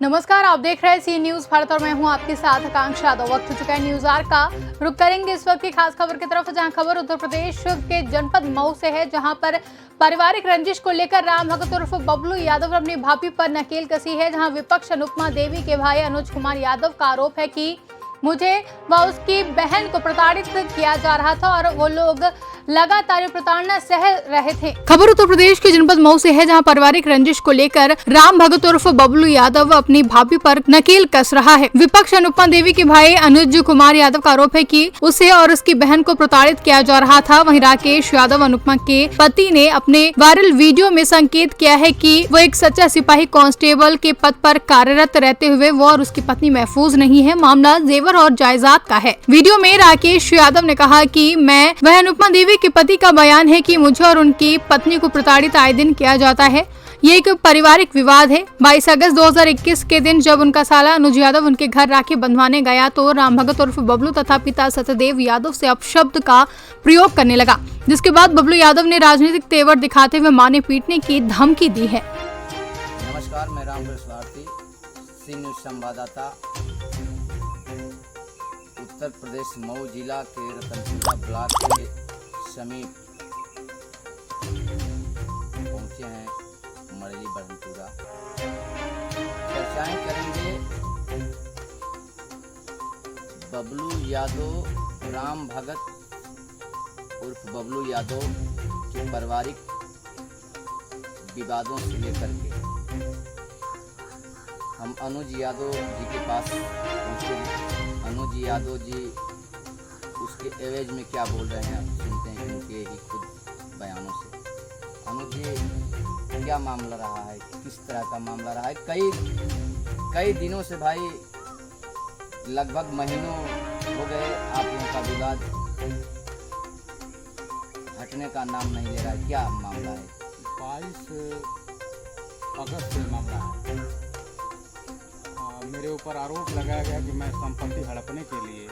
नमस्कार, आप देख रहे हैं सी न्यूज भारत और मैं हूं आपके साथ आकांक्षा यादव। वक्त हो चुका है न्यूज आर का। रुक करेंगे इस वक्त की खास खबर की तरफ, जहां खबर उत्तर प्रदेश के जनपद मऊ से है, जहां पर पारिवारिक रंजिश को लेकर राम भगत उर्फ बबलू यादव अपनी भाभी पर नकेल कसी है। जहां विपक्ष अनुपमा देवी के भाई अनुज कुमार यादव का आरोप है कि मुझे व उसकी बहन को प्रताड़ित किया जा रहा था और वो लोग लगातार प्रताड़ना सह रहे थे। खबर उत्तर प्रदेश के जनपद मऊ से है, जहां पारिवारिक रंजिश को लेकर राम भगत उर्फ बबलू यादव अपनी भाभी पर नकेल कस रहा है। विपक्ष अनुपमा देवी के भाई अनुज कुमार यादव का आरोप है कि उसे और उसकी बहन को प्रताड़ित किया जा रहा था। वहीं राकेश यादव अनुपमा के पति ने अपने वायरल वीडियो में संकेत किया है कि वो एक सच्चा सिपाही कांस्टेबल के पद पर कार्यरत रहते हुए वो और उसकी पत्नी महफूज नहीं है। मामला जेवर और जायदाद का है। वीडियो में राकेश यादव ने कहा कि वह अनुपमा देवी के पति का बयान है कि मुझे और उनकी पत्नी को प्रताड़ित आए दिन किया जाता है। ये एक पारिवारिक विवाद है। 22 अगस्त 2021 के दिन जब उनका साला अनुज यादव उनके घर राखी बंधवाने गया तो राम भगत उर्फ बबलू तथा पिता सत्यदेव यादव से अपशब्द का प्रयोग करने लगा, जिसके बाद बबलू यादव ने राजनीतिक तेवर दिखाते हुए मारने पीटने की धमकी दी है। नमस्कार, मैं रामकृष्ण भारती, सी न्यूज संवाददाता। उत्तर प्रदेश मऊ जिला के रतनपुरा ब्लॉक के समीप पहुंचे हैं मरली बरनपुरा। चर्चाएं करेंगे बबलू यादव, राम भगत उर्फ बबलू यादव के पारिवारिक विवादों से लेकर के। हम अनुज यादव जी के पास पहुंचे हैं। अनुज यादव जी उसके एवज में क्या बोल रहे हैं सुनते हैं उनके ही खुद बयानों से। अनुज जी, क्या मामला रहा है, किस तरह का मामला रहा है? कई दिनों से भाई, लगभग महीनों हो गए आप लोगों का विवाद हटने का नाम नहीं ले रहा है। क्या मामला है? 22 अगस्त से मामला है। मेरे ऊपर आरोप लगाया गया कि मैं संपत्ति हड़पने के लिए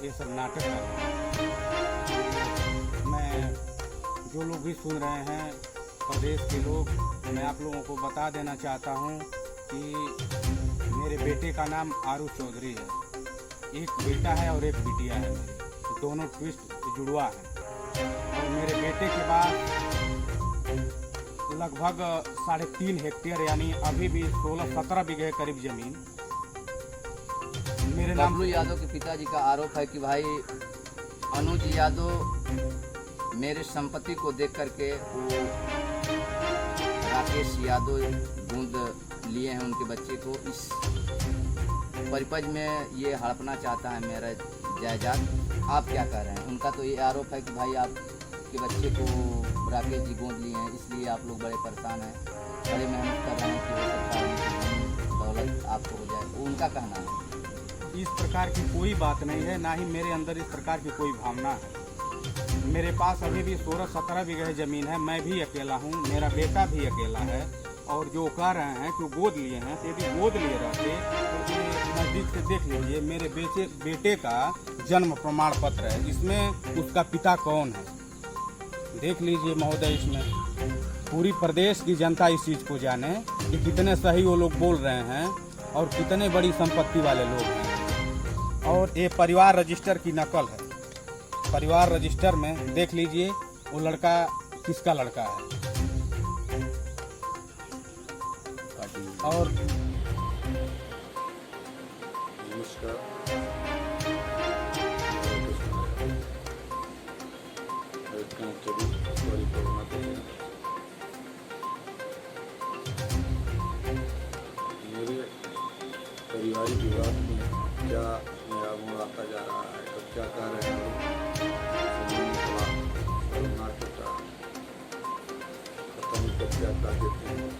ये सब नाटक कर रहा हूँ। मैं जो लोग भी सुन रहे हैं, प्रदेश के लोग, मैं आप लोगों को बता देना चाहता हूँ कि मेरे बेटे का नाम आरू चौधरी है। एक बेटा है और एक बिटिया है मेरी, दोनों ट्विस्ट जुड़वा हैं। और मेरे बेटे के बाद लगभग 3.5 हेक्टेयर यानी अभी भी 16-17 बीघे करीब जमीन मेरे नाम। बबलू यादव के पिताजी का आरोप है कि भाई अनुज यादव मेरे संपत्ति को देख करके वो राकेश यादव गूंद लिए हैं उनके बच्चे को। इस परिपज में ये हड़पना चाहता है मेरा जायदाद। आप क्या कह रहे हैं? उनका तो ये आरोप है कि भाई आपके बच्चे को राकेश जी गोद लिए हैं, इसलिए आप लोग बड़े परेशान हैं, बड़े मेहनत कर रहे हैं कि हो सकता है दौलत आपको हो जाए। उनका कहना है इस प्रकार की कोई बात नहीं है, ना ही मेरे अंदर इस प्रकार की कोई भावना है। मेरे पास अभी भी 16-17 बीघे ज़मीन है। मैं भी अकेला हूँ, मेरा बेटा भी अकेला है। और जो कह रहे हैं कि गोद लिए हैं, तो यदि गोद लिए रहते तो ये नज़दीक से देख लीजिए, मेरे बेटे का जन्म प्रमाण पत्र है, इसमें उसका पिता कौन है देख लीजिए महोदय। इसमें पूरी प्रदेश की जनता इस चीज़ को जाने कि कितने सही वो लोग बोल रहे हैं और कितने बड़ी संपत्ति वाले लोग हैं। और ये परिवार रजिस्टर की नकल है। परिवार रजिस्टर में देख लीजिए वो लड़का किसका लड़का है। और नमस्कार, मेरे पारिवारिक विवाद में क्या नया मोड़ आता जा रहा है, कब क्या कह रहे हैं खत्म कब क्या कर देते हैं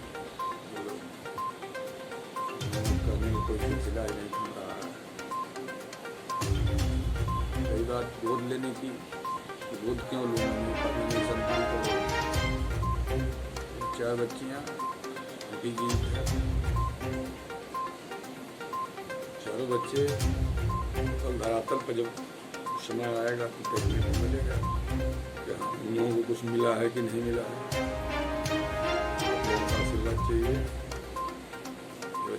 करने की कोई सिलसिला नहीं बन रहा है। कई बात गोद लेने की, गोद क्यों लूँ मैं संतान को 4 बच्चियाँ भी जीवित हैं। चारों बच्चे कल धरातल पर जब समय आएगा तो देखने को मिलेगा क्या उन लोगों को कुछ मिला है कि नहीं मिला है। लोगों का आशीर्वाद चाहिए।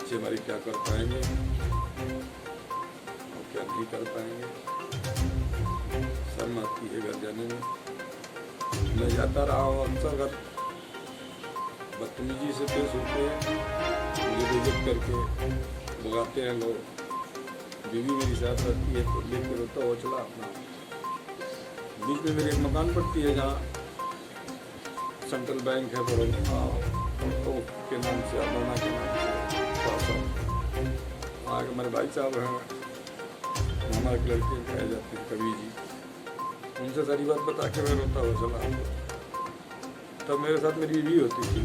बच्चे हमारे क्या कर पाएंगे और क्या नहीं कर पाएंगे। शर्म आती है घर जाने में। मैं जाता रहा हूँ अक्सर घर, बदतमीजी से पेश होते मुझे बेइज्जत करके भगाते हैं लोग। बीवी मेरी साथ रहती है तो लेकर रोता हुआ चला अपना। बीच में मेरी एक मकान पड़ती है जहाँ सेंट्रल बैंक है बड़ौदा तो के नाम से अरुणा के नाम से वहाँ के मेरे भाई साहब हैं, मामा के लड़के कहे जाते हैं कवि जी, उनसे सारी बात बता के मैं रोता हुआ चला। तब मेरे साथ मेरी बीवी होती थी।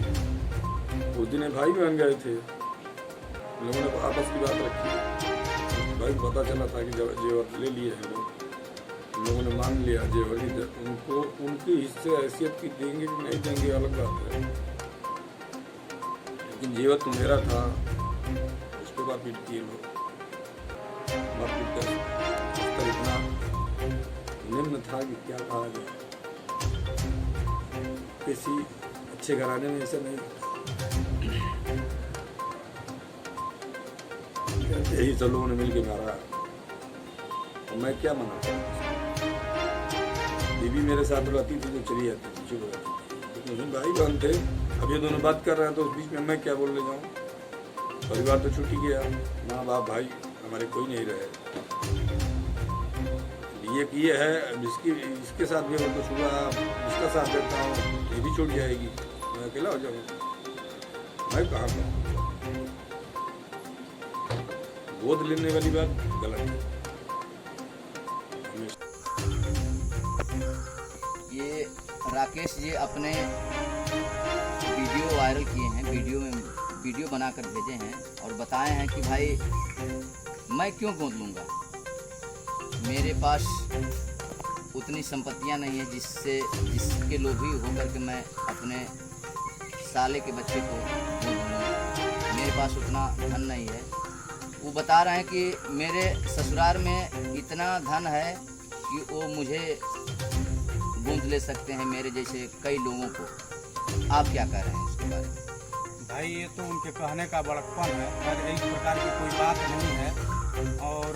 उस दिन भाई बहन गए थे, लोगों ने आपस की बात रखी। भाई को पता चला था कि जेवर ले लिए हैं लोगों ने मान लिया जेवर की। उनको उनकी हिस्से हैसियत की देंगे कि नहीं देंगे अलग बात है, लेकिन जेवर तो मेरा था। उसके बाद पीटती है लोग, स्तर इतना निम्न था कि क्या कहा जाए। किसी अच्छे घराने में ऐसा नहीं। यही सब लोगों ने मिलकर मारा और मैं क्या मना। बीवी मेरे साथ रहती थी तो चली जाती थी, चुप रहती थी, लेकिन भाई बहन थे। अब ये दोनों बात कर रहे हैं तो उस बीच में मैं क्या बोलने जाऊँ। परिवार तो छूट ही गया, माँ बाप भाई हमारे कोई नहीं रहे। ये है इसके साथ भी तो सुबह इसका साथ देता हूँ ये भी छूट जाएगी, मैं अकेला हो जाऊँगा। मैं कहाँ कहूँ, गोद लेने वाली बात गलत है। ये राकेश जी अपने वीडियो वायरल किए हैं, वीडियो बनाकर भेजे हैं और बताए हैं कि भाई मैं क्यों गोद लूँगा, मेरे पास उतनी संपत्तियां नहीं है जिसके लोभी होकर के मैं अपने साले के बच्चे को गोद लूँ। मेरे पास उतना धन नहीं है। वो बता रहे हैं कि मेरे ससुराल में इतना धन है कि वो मुझे गोद ले सकते हैं, मेरे जैसे कई लोगों को। आप क्या कह रहे हैं इसके बारे में? भाई ये तो उनके कहने का बड़कपन है, पर इस प्रकार की कोई बात नहीं है। और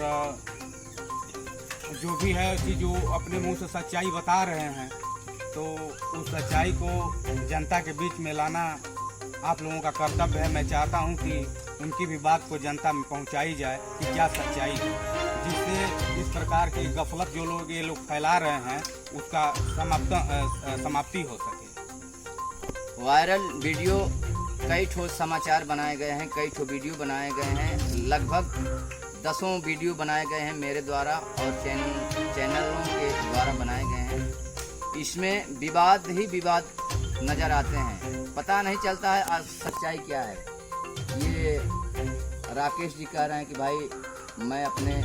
जो भी है कि जो अपने मुंह से सच्चाई बता रहे हैं तो उस सच्चाई को जनता के बीच में लाना आप लोगों का कर्तव्य है। मैं चाहता हूं कि उनकी भी बात को जनता में पहुंचाई जाए कि क्या सच्चाई है, जिससे इस प्रकार की गफलत जो लोग ये लोग फैला रहे हैं उसका समाप्ति हो सके। वायरल वीडियो कई ठो समाचार बनाए गए हैं, कई ठो वीडियो बनाए गए हैं, लगभग दसों वीडियो बनाए गए हैं मेरे द्वारा और चैनलों के द्वारा बनाए गए हैं। इसमें विवाद ही विवाद नज़र आते हैं, पता नहीं चलता है आज सच्चाई क्या है। ये राकेश जी कह रहे हैं कि भाई मैं अपने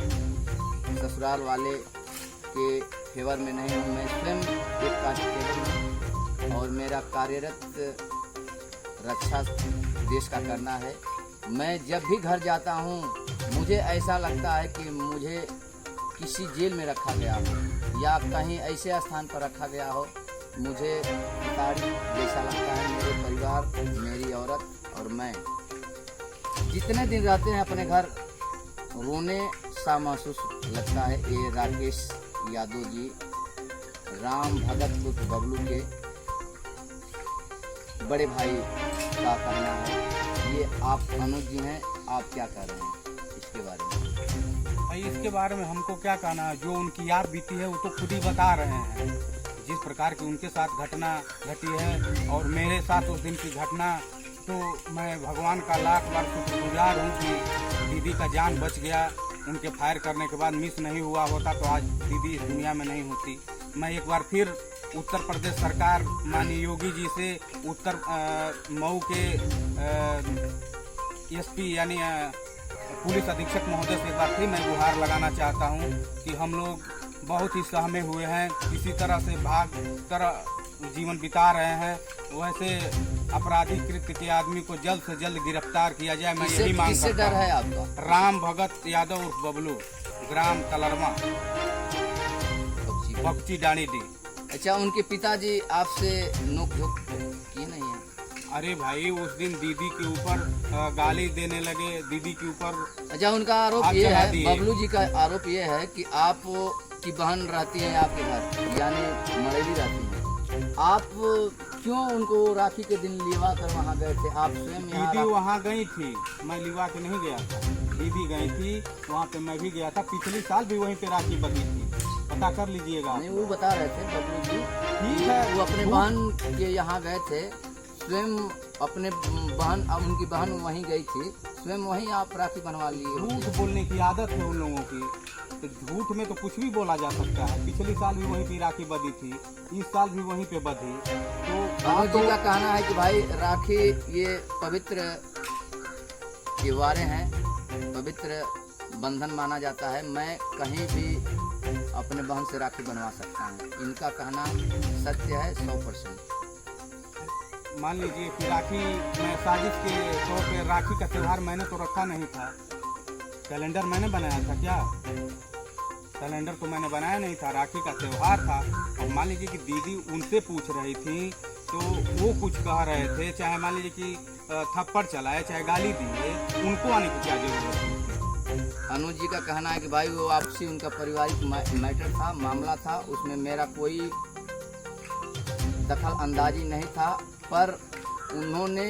ससुराल वाले के फेवर में नहीं हूँ, मैं स्वयं एक कांस्टेबल हूँ और मेरा कार्यरत रक्षा देश का करना है। मैं जब भी घर जाता हूँ मुझे ऐसा लगता है कि मुझे किसी जेल में रखा गया हो या कहीं ऐसे स्थान पर रखा गया हो। मुझे तारीफ जैसा लगता है। मेरे परिवार, मेरी औरत और मैं जितने दिन रहते हैं अपने घर रोने सा महसूस लगता है। ये राकेश यादव जी राम भगत उर्फ बबलू के बड़े भाई का कहना है। ये आप अनुज जी हैं, आप क्या कह रहे हैं इसके बारे में? भाई इसके बारे में हमको क्या कहना है, जो उनकी याद बीती है वो तो खुद ही बता रहे हैं। जिस प्रकार की उनके साथ घटना घटी है और मेरे साथ उस दिन की घटना, तो मैं भगवान का लाख बार शुक्रगुजार हूँ कि दीदी का जान बच गया। उनके फायर करने के बाद मिस नहीं हुआ होता तो आज दीदी इस दुनिया में नहीं होती। मैं एक बार फिर उत्तर प्रदेश सरकार माननीय योगी जी से मऊ के एसपी यानी पुलिस अधीक्षक महोदय से एक बार फिर मैं गुहार लगाना चाहता हूं कि हम लोग बहुत ही सहमे हुए हैं, किसी तरह से भाग कर जीवन बिता रहे हैं। वैसे अपराधी कृत्य के आदमी को जल्द से जल्द गिरफ्तार किया जाए, मैं यही मांग करता हूं। डर है आपका? राम भगत यादव उर्फ बबलू, ग्राम तलरमा, बक्ची डाणी डी। अच्छा, उनके पिताजी आपसे नोक झोंक किए नहीं है? अरे भाई उस दिन दीदी के ऊपर गाली देने लगे, दीदी के ऊपर अच्छा, उनका आरोप हाथ ये चढ़ा है, दिए। बबलू जी का आरोप ये है कि आप की बहन रहती है आपके घर, यानी मरेली रहती है, आप क्यों उनको राखी के दिन लिवा कर वहाँ गए थे? आप स्वयं यहाँ दीदी वहाँ गई थी, मैं लिवा के नहीं गया था, दीदी गई थी वहाँ पे, मैं भी गया था, पिछले साल भी वहीं पे राखी बंधी थी, पता कर लीजिएगा। नहीं, वो बता रहे थे बबलू जी ठीक कि है, वो अपने झूठ- बहन के यहाँ गए थे, स्वयं अपने बहन, उनकी बहन वहीं गई थी, स्वयं वहीं आप राखी बनवा लिए। झूठ बोलने की आदत है उन लोगों की, तो झूठ में तो कुछ भी बोला जा सकता है। पिछले साल भी वहीं पे राखी बंधी थी, इस साल भी वहीं पे बंधी, तो अनुज जी का कहना है कि भाई राखी ये पवित्र त्योहारें हैं, पवित्र बंधन माना जाता है, मैं कहीं भी अपने बहन से राखी बनवा सकता हूँ। इनका कहना सत्य है 100%। मान लीजिए कि राखी मैं साजिश के तौर पे राखी का त्यौहार मैंने तो रखा नहीं था, कैलेंडर मैंने बनाया था क्या? कैलेंडर तो मैंने बनाया नहीं था, राखी का त्यौहार था। और मान लीजिए कि दीदी उनसे पूछ रही थी तो वो कुछ कह रहे थे, चाहे मान लीजिए कि थप्पड़ चलाए चाहे गाली दिए, उनको आने की क्या जरूरत थी? अनुज जी का कहना है कि भाई वो आपसी उनका पारिवारिक मैटर था, मामला था, उसमें मेरा कोई दखल अंदाजी नहीं था, पर उन्होंने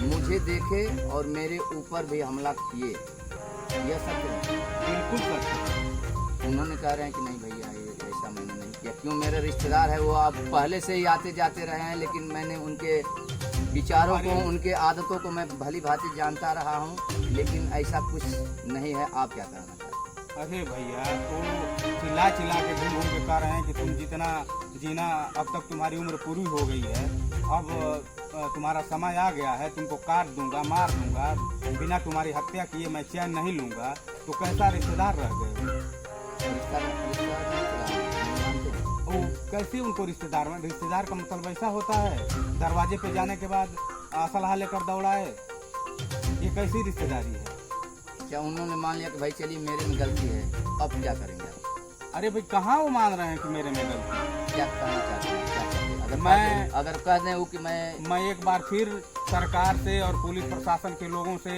मुझे देखे और मेरे ऊपर भी हमला किए, यह सत्य है। बिल्कुल सच। उन्होंने कह रहे हैं कि नहीं भैया ये ऐसा मैंने नहीं किया, क्यों मेरे रिश्तेदार है, वो आप पहले से ही आते जाते रहे हैं, लेकिन मैंने उनके विचारों को, उनके आदतों को मैं भली भांति जानता रहा हूँ, लेकिन ऐसा कुछ नहीं है। आप क्या कहना चाहते हैं? अरे भैया, तो चिल्ला चिल्ला के घूम घूम के कह रहे हैं कि तुम जितना जीना, अब तक तुम्हारी उम्र पूरी हो गई है, अब तुम्हारा समय आ गया है, तुमको काट दूंगा, मार दूंगा, बिना तुम्हारी हत्या किए मैं चैन नहीं लूंगा। तो कैसा रिश्तेदार रह गए? रिश्तेदार नहीं मानते हैं। वो कैसे उनको रिश्तेदार में? रिश्तेदार का मतलब ऐसा होता है दरवाजे पे जाने के बाद असलहा लेकर दौड़ाए, ये कैसी रिश्तेदारी है? क्या उन्होंने मान लिया कि भाई चलिए मेरे में गलती है, अब क्या करेंगे आप? अरे भाई कहाँ वो मान रहे हैं कि मेरे में गलती है? क्या कहना चाहते हैं? क्या कहते हैं? अगर कह दें वो कि मैं एक बार फिर सरकार से और पुलिस प्रशासन के लोगों से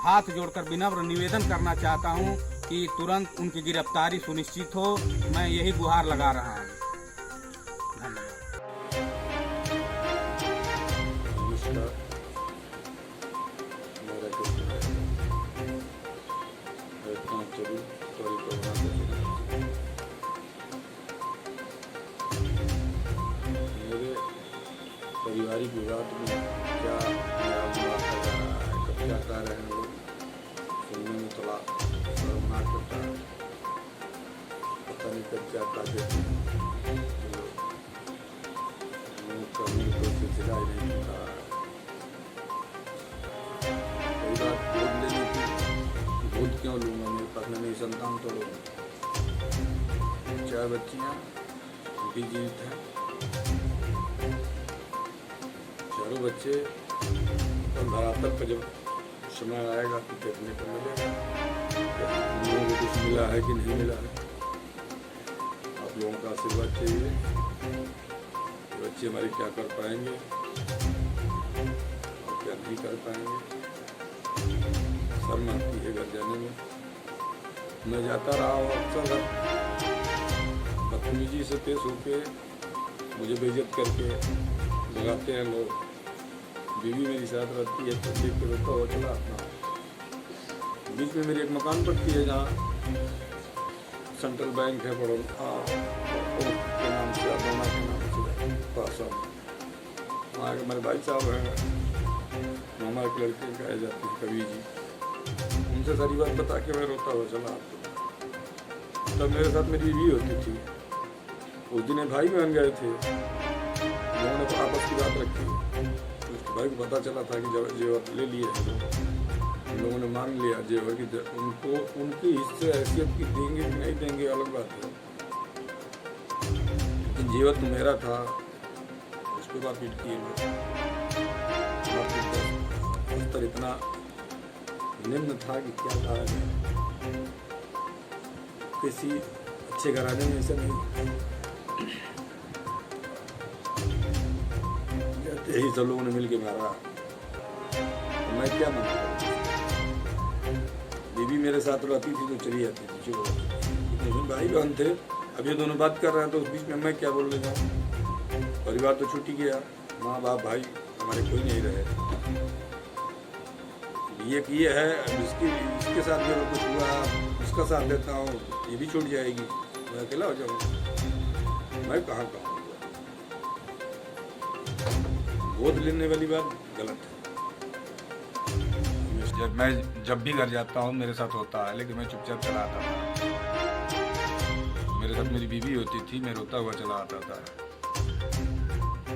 हाथ जोड़कर विनम्र निवेदन करना चाहता हूं कि तुरंत उनकी गिरफ्तारी सुनिश्चित हो। मैं यही गुहार लगा रहा हूं। धन्यवाद। नमस्कार, मेरा क्वेश्चन है चलू सॉरी कोरोना मेरे पारिवारिक विवाद में क्या नया विवाद आ रहा है, कब क्या कह रहे हैं लोग, सुनने में थोड़ा शर्मनाक होता है, पता नहीं कब क्या कहते हैं लोग करने को सिलसिला ही नहीं होता है। कई बार गोद लेने की गोद क्यों लूँगा, मेरे पास में मेरी संतान तो लोग 4 बच्चियाँ भी जीवित हैं, चारों बच्चे और धरातल पर जब समय आएगा तो देखने को मिलेगा हम लोगों को कुछ मिला है कि नहीं मिला है। आप लोगों का आशीर्वाद चाहिए, बच्चे हमारे क्या कर पाएंगे और क्या नहीं कर पाएंगे। शर्म आती है घर जाने में। मैं जाता रहा हूँ अक्सर, बदतमीजी से पेश होके मुझे बेइज्जत करके लगाते हैं लोग। बीवी मेरी साथ रहती है तो देख के रोता हुआ चला अपना। बीच में मेरी एक मकान पड़ती है जहाँ सेंट्रल बैंक है बड़ौदा के नाम से, अडोना के नाम से पास। वहाँ के मेरे भाई साहब हैं, मामा के लड़के कहे जाते हैं कवि जी, उनसे सारी बात बता के मैं रोता हुआ चला। तब मेरे साथ मेरी बीवी होती थी, उस दिन भाई बहन गए थे, लोगों ने तो आपस की बात रखी, उसके भाई को पता चला था कि जेवर ले लिए हैं लोगों ने मान लिया जेवर की, उनको उनकी हिस्से हैसियत की देंगे कि नहीं देंगे अलग बात है, लेकिन जेवर तो मेरा था, उस पर बात पीट किए लोग। स्तर इतना निम्न था कि क्या कहा जाए। किसी अच्छे घराने में ऐसा नहीं, यही सब लोगों ने मिल के मारा, तो मैं क्या मना करूं। बीवी मेरे साथ रहती थी तो चली जाती थी, चुप रहती थी। भाई बहन थे, अब ये दोनों बात कर रहे हैं तो उस बीच में मैं क्या बोलने जाऊँ। परिवार तो छूट ही गया, माँ बाप भाई हमारे कोई नहीं रहे। ये है, इसके साथ भी अगर कुछ हुआ, इसका साथ देता हूँ, ये भी छूट जाएगी, मैं अकेला हो जाऊँगा। मैं कहाँ कहूँगा, गोद लेने वाली बात गलत है। मैं जब भी घर जाता हूँ मेरे साथ होता है, लेकिन मैं चुपचाप चला आता था। मेरे साथ मेरी बीवी होती थी, मैं रोता हुआ चला आता था।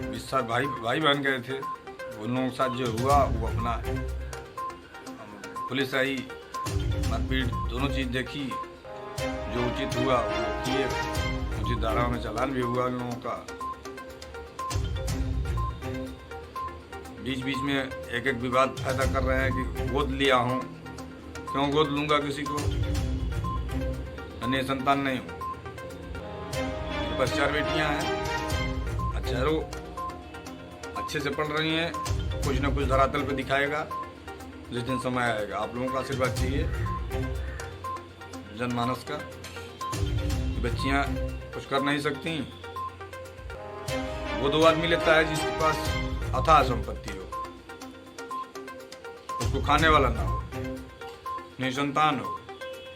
20 साल भाई बहन गए थे, उन लोगों के साथ जो हुआ वो अपना पुलिस आई, मारपीट दोनों चीज़ देखी, जो उचित हुआ वो लोग किए, उचित धाराओं में चालान भी हुआ इन लोगों का। बीच बीच में एक विवाद पैदा कर रहे हैं कि गोद लिया हूँ, क्यों गोद लूँगा किसी को, अन्य संतान नहीं हूँ। मेरे पास 4 बेटियाँ हैं, चारों अच्छे से पढ़ रही हैं, कुछ न कुछ धरातल पे दिखाएगा जिस दिन समय आएगा। आप लोगों का आशीर्वाद चाहिए जनमानस का। बच्चियां कुछ कर नहीं सकती, वो 2 आदमी लेता है जिसके पास अथाह संपत्ति हो, उसको खाने वाला ना हो, नहीं संतान हो।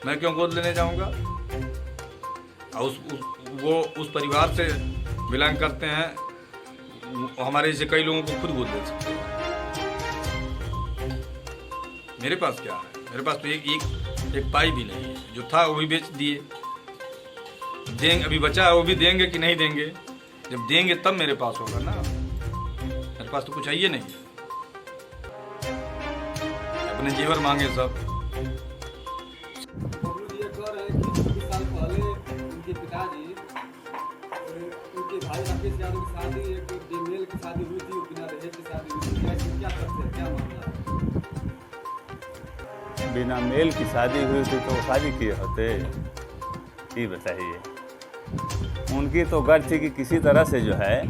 मैं क्यों गोद लेने जाऊंगा? वो उस परिवार से बिलोंग करते हैं, हमारे जैसे कई लोगों को खुद गोद ले सकते हैं। मेरे पास क्या है? मेरे पास तो एक पाई भी नहीं है, जो था वो भी बेच दिए। देंगे, अभी बचा है वो भी देंगे कि नहीं देंगे? जब देंगे तब मेरे पास होगा ना, मेरे पास तो कुछ है ही नहीं। अपने जेवर मांगे सब। साल पहले उनके पिताजी, उनके भाई राकेश यादव की शादी, एक बेमेल की शादी हुई थी, बिना दहेज की शादी हुई थी। क्या करते हैं, क्या मामला है? बिना मेल की शादी हुई थी तो शादी किए होते, ये बताइए। उनकी तो गर्ज थी कि किसी तरह से जो है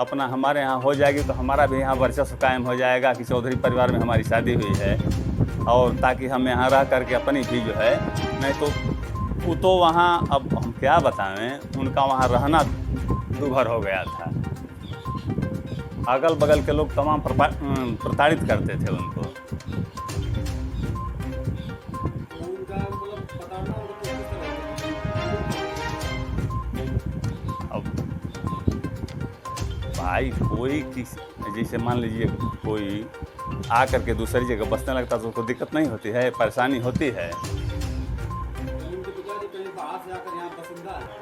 अपना हमारे यहाँ हो जाएगी तो हमारा भी यहाँ वर्चस्व कायम हो जाएगा कि चौधरी परिवार में हमारी शादी हुई है, और ताकि हम यहाँ रह करके अपनी भी जो है, नहीं तो वो तो वहाँ, अब हम क्या बताएं, उनका वहाँ रहना दूभर हो गया था। अगल बगल के लोग तमाम प्रताड़ित करते थे उनको। भाई कोई जैसे मान लीजिए कोई आ करके दूसरी जगह बसने लगता तो उसको दिक्कत नहीं होती है, परेशानी होती है।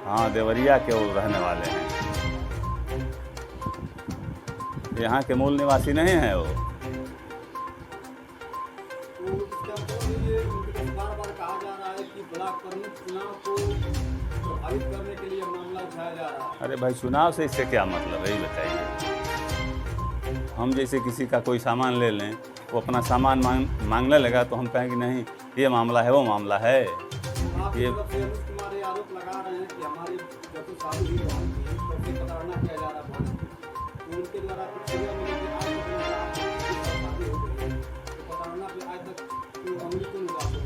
हाँ, देवरिया के वो रहने वाले हैं, यहाँ के मूल निवासी नहीं हैं वो। अरे भाई, चुनाव से इससे क्या मतलब है, ये बताइए। हम जैसे किसी का कोई सामान ले लें, वो अपना सामान मांगने लगा तो हम कहेंगे नहीं ये मामला है, वो मामला है। ये आरोप लगा रहे हैं कि हमारी जब शादी हुई तो प्रताड़ना किया जा रहा है, उनके द्वारा कुछ क्रिया मिलेगी, आज शादी हो गई तो प्रताड़ना पे आज तक कोई अमली क्यों नहीं?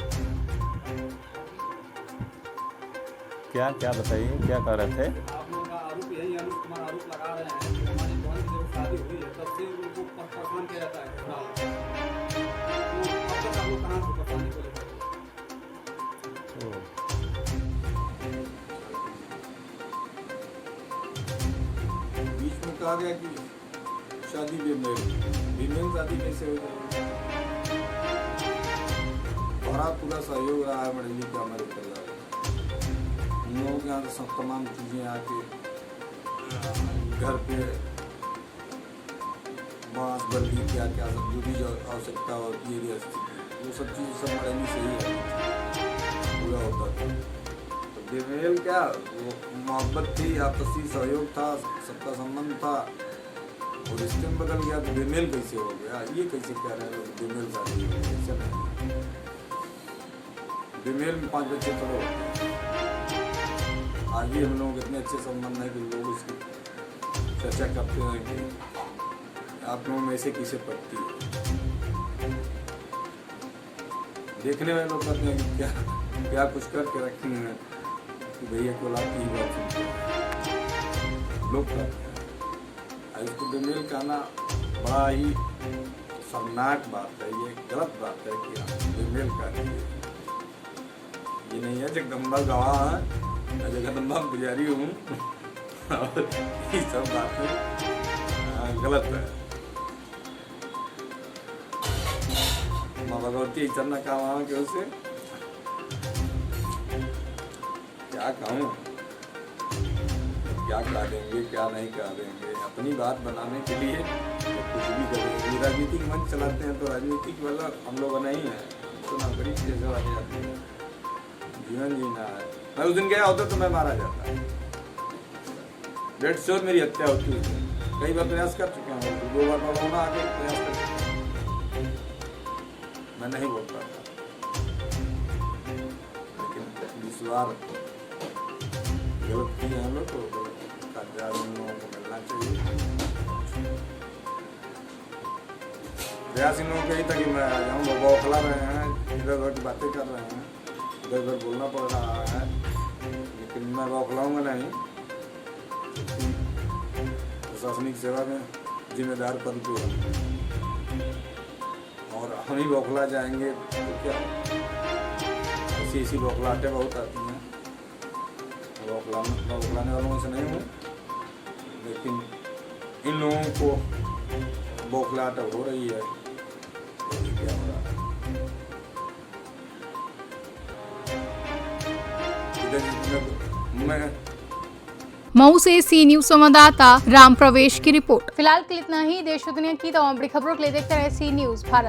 क्या बताइए, क्या कह रहे थे? आप लोगों का आरोप यही, अनुज कुमार आरोप लगा रहे हैं कि हमारी बहन की जब शादी हुई है तब से उनको परेशान किया जाता है। तो अब तक आप लोग कहाँ से परेशानी को लेकर? बीच में कहा गया कि शादी बेमेल शादी कैसे हो जाएगी? बड़ा पूरा सहयोग रहा है मंडली का हमारे परिवार। उन लोगों के यहाँ सब तमाम चीज़ें आके घर पे बांस बल्ली क्या क्या सब जो भी आवश्यकता होती है, वो सब चीज़ सब मंडली से ही पूरा होता था। तो बेमेल क्या, वो मोहब्बत थी, आपसी सहयोग था, सबका संबंध था, और रिश्ते में बदल गया तो बेमेल कैसे हो गया? ये कैसे कह रहे हैं बेमेल शादी हो गई? ऐसा नहीं, बेमेल में 5 बच्चे तो होते हैं। आज भी हम लोगों के इतने अच्छे संबंध है कि लोग इसकी चर्चा करते हैं कि आत्माओं में से किसे पड़ती है। देखने वाले लोग कहते हैं कि क्या क्या कुछ करके रखे हैं कि भैया को लाती ही बात सुनते हैं। लोग कहते हैं इसको बेमेल कहना बड़ा ही शर्मनाक बात है, ये गलत बात है कि आप बेमेल कहते हैं। ये नहीं है जगदम्बा गवाह है, मैं जगदम्बा पुजारी हूँ और ये सब बातें गलत है। माँ भगवती चंदा काम के उसे क्या कहूँ, क्या कह देंगे क्या नहीं कह देंगे। अपनी बात बनाने के लिए तो कुछ भी करेंगे। राजनीतिक मंच चलाते हैं तो राजनीतिक वाला हम लोग नहीं है, तो नागरिक जैसे वाले जाते हैं। जीवन जीना है। मैं उस दिन गया होता तो मैं मारा जाता। 150 श्योर मेरी हत्या होती है। कई बार प्रयास कर चुके हैं, 2 बार कोरोना आके प्रयास कर चुके हैं। मैं नहीं बोल पाता, लेकिन इस बार गलत किए हम लोग तो गलत का जवाब उन लोगों को मिलना चाहिए। प्रयास इन लोगों को यही था कि मैं आ जाऊँ, लोग बौखला रहे हैं, इधर उधर की बातें कर रहे हैं, इधर उधर बोलना पड़ रहा है, लेकिन मैं बौखलाऊंगा नहीं। प्रशासनिक सेवा में जिम्मेदार पद पे है और हम ही बौखला जाएंगे तो क्या, ऐसी बौखलाहटें बहुत आती हैं। बौखलाने वालों से नहीं हूँ, लेकिन इन लोगों को बौखलाहट हो रही है। क्या हो रहा है मैं मऊ से सी न्यूज संवाददाता राम प्रवेश की रिपोर्ट। फिलहाल के लिए इतना ही। देश और दुनिया की तमाम बड़ी खबरों के लिए देखते रहे सी न्यूज भारत।